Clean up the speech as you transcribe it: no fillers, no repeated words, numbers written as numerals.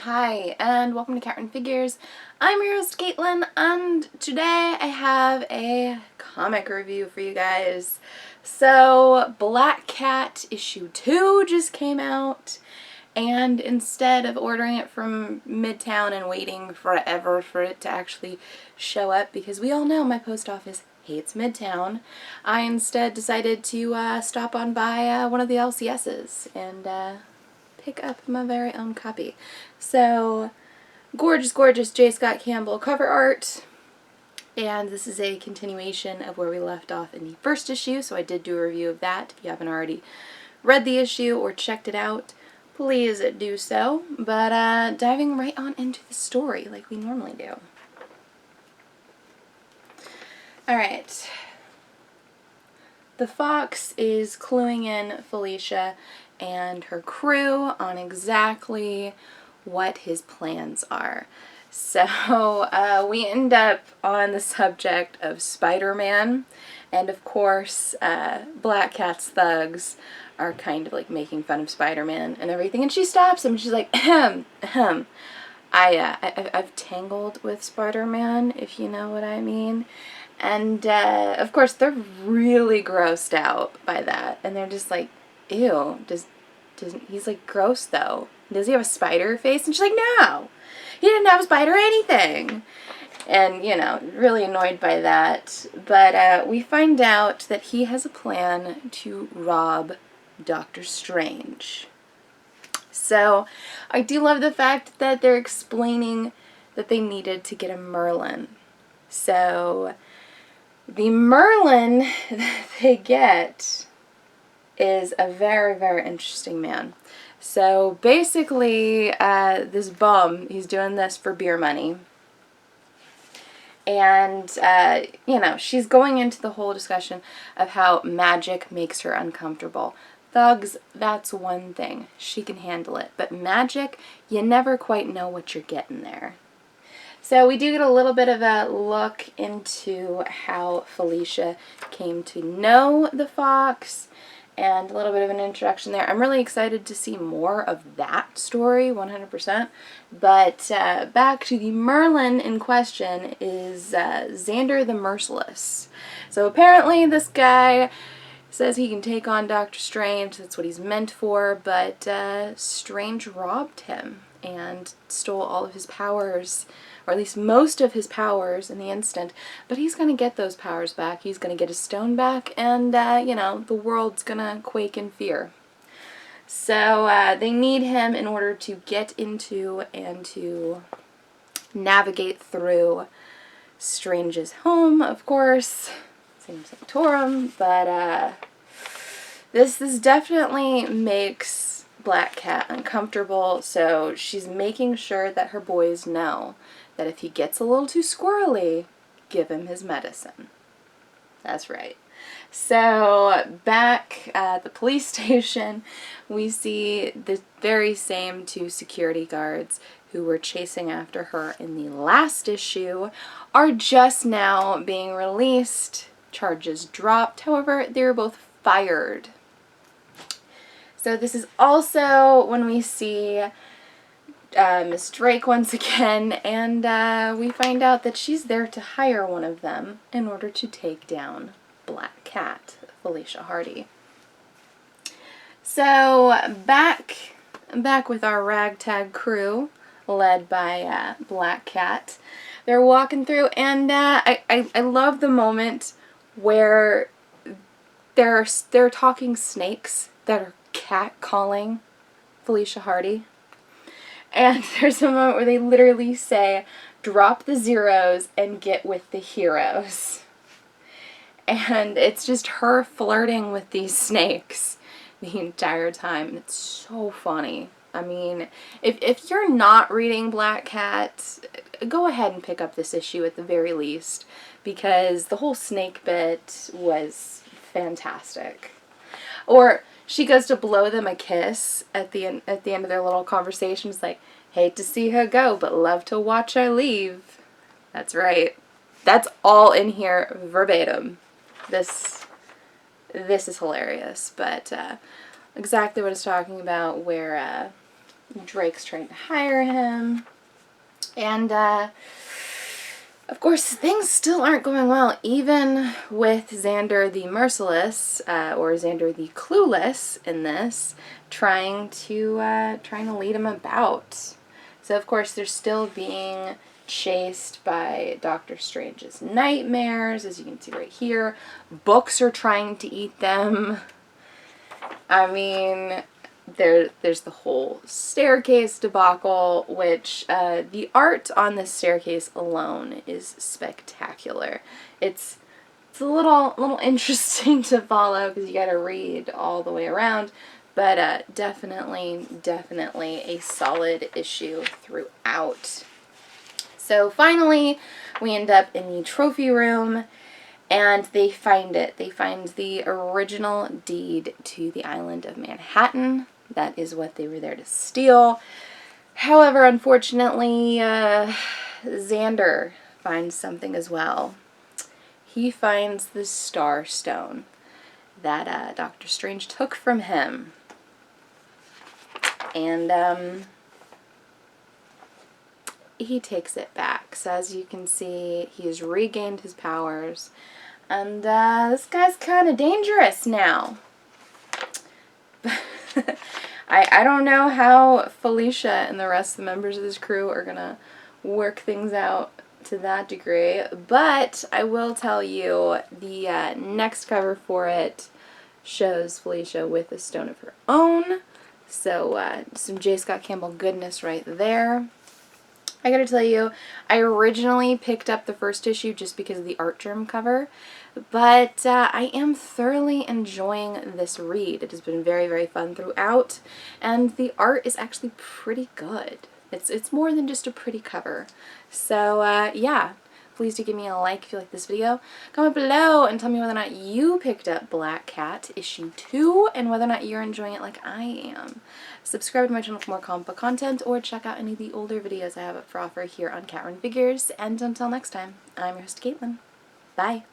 Hi, and welcome to Cat Run Figures. I'm your host, Caitlin, and today I have a comic review for you guys. So, Black Cat issue 2 just came out, and instead of ordering it from Midtown and waiting forever for it to actually show up, because we all know my post office hates Midtown, I instead decided to stop on by one of the LCSs and pick up my very own copy. So, gorgeous, gorgeous J. Scott Campbell cover art. And this is a continuation of where we left off in the first issue, so I did do a review of that. If you haven't already read the issue or checked it out, please do so. But diving right on into the story like we normally do. Alright. The Fox is cluing in Felicia and her crew on exactly what his plans are. So we end up on the subject of Spider-Man, and of course Black Cat's thugs are kind of like making fun of Spider-Man and everything, and she stops him and she's like, I've tangled with Spider-Man, if you know what I mean. And of course they're really grossed out by that, and they're just like, ew, he's like gross though. Does he have a spider face? And she's like, no, he didn't have a spider or anything. And, you know, really annoyed by that. But we find out that he has a plan to rob Doctor Strange. So I do love the fact that they're explaining that they needed to get a Merlin. So the Merlin that they get is a very, very interesting man. So basically, this bum, he's doing this for beer money. And, you know, she's going into the whole discussion of how magic makes her uncomfortable. Thugs, that's one thing. She can handle it. But magic, you never quite know what you're getting there. So we do get a little bit of a look into how Felicia came to know the Fox, and a little bit of an introduction there. I'm really excited to see more of that story, 100%. But back to the Merlin in question is Xander the Merciless. So apparently this guy says he can take on Doctor Strange, that's what he's meant for, but Strange robbed him and stole all of his powers, or at least most of his powers in the instant. But he's going to get those powers back. He's going to get his stone back, and, you know, the world's going to quake in fear. So they need him in order to get into and to navigate through Strange's home, of course. Same Sanctorum, but this definitely makes Black Cat uncomfortable, so she's making sure that her boys know that if he gets a little too squirrely, give him his medicine. That's right. So back at the police station, we see the very same two security guards who were chasing after her in the last issue are just now being released. Charges dropped. However, they were both fired. So this is also when we see Miss Drake once again, and we find out that she's there to hire one of them in order to take down Black Cat, Felicia Hardy. So back with our ragtag crew, led by Black Cat. They're walking through, and I love the moment where they're talking snakes that are cat-calling Felicia Hardy. And there's a moment where they literally say, drop the zeros and get with the heroes. And it's just her flirting with these snakes the entire time. And it's so funny. I mean, if you're not reading Black Cat, go ahead and pick up this issue at the very least, because the whole snake bit was fantastic. Or she goes to blow them a kiss at the end of their little conversation. It's like, hate to see her go, but love to watch her leave. That's right. That's all in here verbatim. This is hilarious, but exactly what it's talking about, where Drake's trying to hire him. And, of course, things still aren't going well, even with Xander the Merciless, or Xander the Clueless in this, trying to lead him about. So, of course, they're still being chased by Doctor Strange's nightmares, as you can see right here. Books are trying to eat them. I mean, there's the whole staircase debacle, which the art on this staircase alone is spectacular. It's a little interesting to follow because you got to read all the way around, but definitely a solid issue throughout. So finally, we end up in the trophy room. And they find it. They find the original deed to the island of Manhattan. That is what they were there to steal. However, unfortunately, Xander finds something as well. He finds the Star Stone that Doctor Strange took from him. And he takes it back. So as you can see, he has regained his powers. And this guy's kind of dangerous now. I don't know how Felicia and the rest of the members of this crew are going to work things out to that degree. But I will tell you, the next cover for it shows Felicia with a stone of her own. So some J. Scott Campbell goodness right there. I gotta tell you, I originally picked up the first issue just because of the Artgerm cover, but I am thoroughly enjoying this read. It has been very fun throughout, and the art is actually pretty good. It's more than just a pretty cover. So yeah, please do give me a like if you like this video. Comment below and tell me whether or not you picked up Black Cat issue 2 and whether or not you're enjoying it like I am. Subscribe to my channel for more comic book content, or check out any of the older videos I have up for offer here on Cat Run Figures. And until next time, I'm your host, Caitlin. Bye.